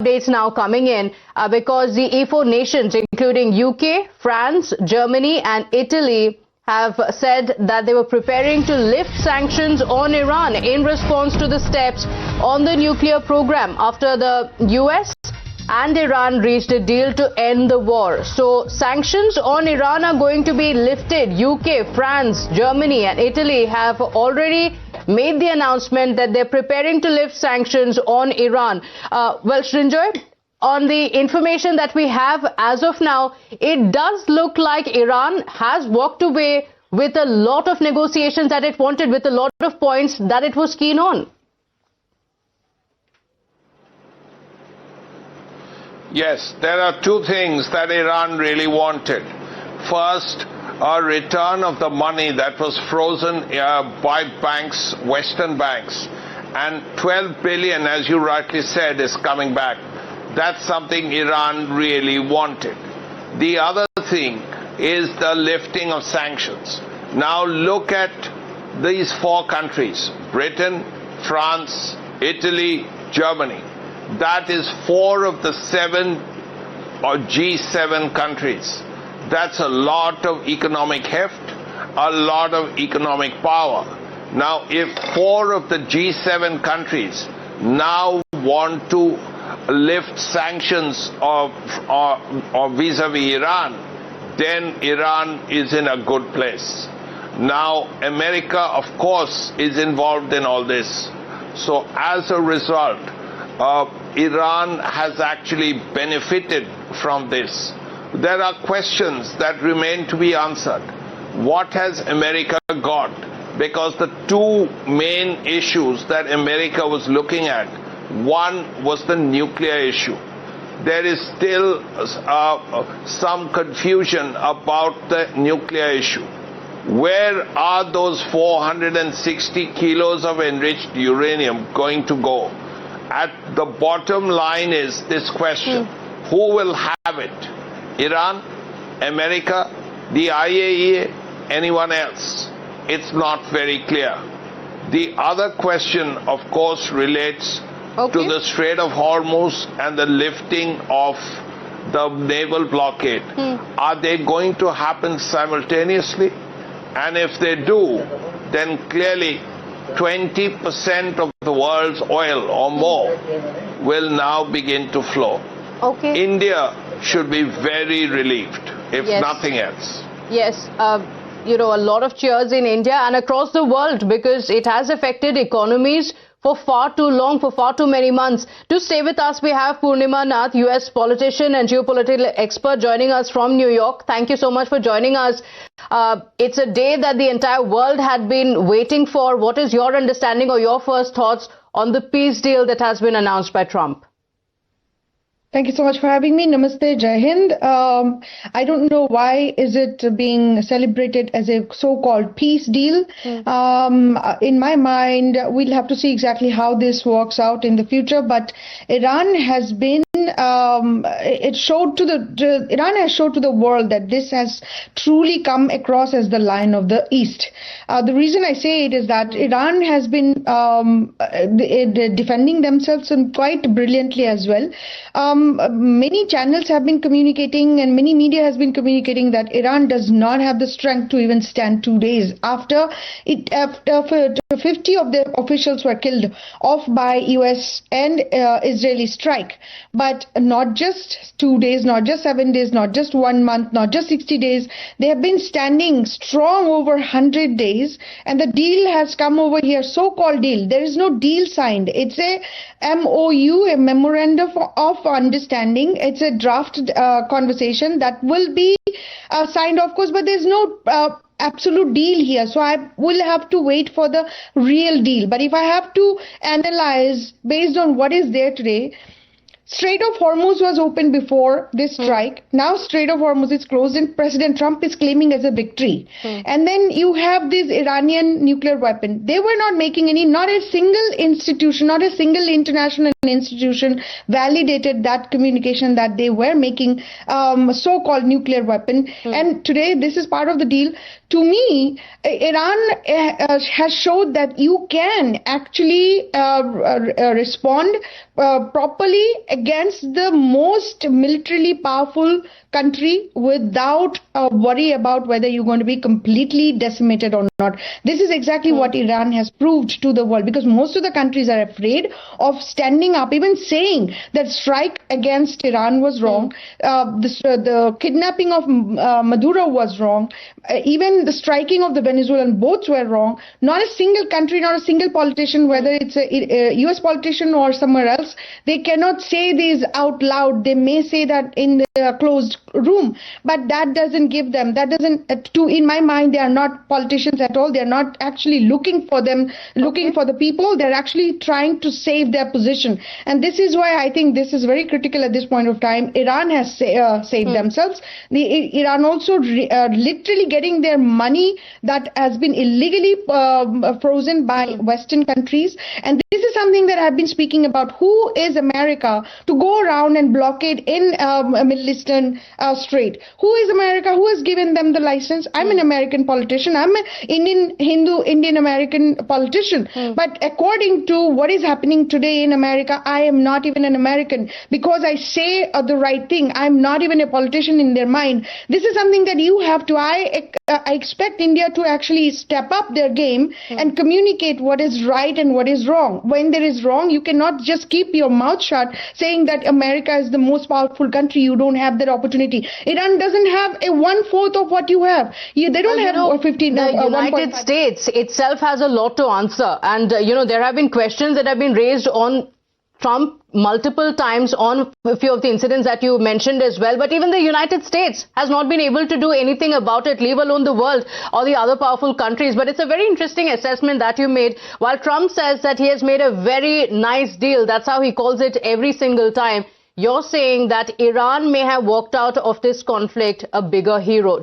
updates now coming in because the E4 nations, including UK, France, Germany and Italy, have said that they were preparing to lift sanctions on Iran in response to the steps on the nuclear program after the US and Iran reached a deal to end the war. So sanctions on Iran are going to be lifted. UK, France, Germany and Italy have already made the announcement that they're preparing to lift sanctions on Iran. Well, Srinjoy, on the information that we have as of now, it does look like Iran has walked away with a lot of negotiations that it wanted, with a lot of points that it was keen on. Yes, there are two things that Iran really wanted. First, a return of the money that was frozen by banks, Western banks, and 12 billion, as you rightly said, is coming back. That's something Iran really wanted. The other thing is the lifting of sanctions. Now look at these four countries: Britain, France, Italy, Germany. That is 4 of the 7 or G7 countries. That's a lot of economic heft, a lot of economic power. Now, if 4 of the G7 countries now want to lift sanctions vis-a-vis Iran, then Iran is in a good place. Now, America, of course, is involved in all this. So, as a result, Iran has actually benefited from this. There are questions that remain to be answered. What has America got? Because the two main issues that America was looking at, one was the nuclear issue. There is still some confusion about the nuclear issue. Where are those 460 kilos of enriched uranium going to go? At the bottom line is this question: who will have it? Iran, America, the IAEA, anyone else? It's not very clear. The other question, of course, relates to the Strait of Hormuz and the lifting of the naval blockade. Are they going to happen simultaneously? And if they do, then clearly 20% of the world's oil or more will now begin to flow. India should be very relieved, if nothing else. Yes, you know, a lot of cheers in India and across the world, because it has affected economies for far too long, for far too many months. To stay with us, we have Purnima Nath, US politician and geopolitical expert, joining us from New York. Thank you so much for joining us. It's a day that the entire world had been waiting for. What is your understanding or your first thoughts on the peace deal that has been announced by Trump? Thank you so much for having me. Namaste, Jai Hind. I don't know why is it being celebrated as a so-called peace deal. In my mind, we'll have to see exactly how this works out in the future. But Iran has been, Iran has showed to the world that this has truly come across as the Lion of the East. The reason I say it is that Iran has been defending themselves and quite brilliantly as well. Many channels have been communicating and many media has been communicating that Iran does not have the strength to even stand 2 days after 50 of their officials were killed off by US and Israeli strike. But not just 2 days, not just 7 days, not just 1 month, not just 60 days. They have been standing strong over 100 days, and the deal has come over here, so-called deal. There is no deal signed. It's a MOU, a memorandum of understanding. It's a draft conversation that will be signed, of course, but there's no absolute deal here. So I will have to wait for the real deal. But if I have to analyze based on what is there today, Strait of Hormuz was open before this strike. Now Strait of Hormuz is closed and President Trump is claiming as a victory. And then you have this Iranian nuclear weapon. They were not making any, not a single institution, not a single international institution validated that communication that they were making so-called nuclear weapon. And today this is part of the deal. To me, Iran has showed that you can actually respond properly against the most militarily powerful country without a worry about whether you're going to be completely decimated or not. This is exactly what Iran has proved to the world, because most of the countries are afraid of standing up, even saying that strike against Iran was wrong. The kidnapping of Maduro was wrong. Even the striking of the Venezuelan boats were wrong. Not a single country, not a single politician, whether it's a US politician or somewhere else, they cannot say these out loud. They may say that in the closed room, but that doesn't give them, that doesn't, in my mind, they are not politicians at all. They are not actually looking for them, looking for the people. They're actually trying to save their position. And this is why I think this is very critical at this point of time. Iran has saved themselves. Iran also literally getting their money that has been illegally frozen by Western countries. And this is something that I've been speaking about. Who is America to go around and blockade in Middle Eastern Strait? Who is America? Who has given them the license? I'm an American politician. I'm an Indian American politician. But according to what is happening today in America, I am not even an American because I say the right thing. I'm not even a politician in their mind. This is something that you have to, I expect India to actually step up their game and communicate what is right and what is wrong. When there is wrong, you cannot just keep your mouth shut saying that America is the most powerful country. You don't have that opportunity. Iran doesn't have a 1/4 of what you have. They don't have 15. The United States itself has a lot to answer. And, there have been questions that have been raised on Trump multiple times on a few of the incidents that you mentioned as well. But even the United States has not been able to do anything about it, leave alone the world or the other powerful countries. But it's a very interesting assessment that you made. While Trump says that he has made a very nice deal, that's how he calls it every single time, you're saying that Iran may have walked out of this conflict a bigger hero.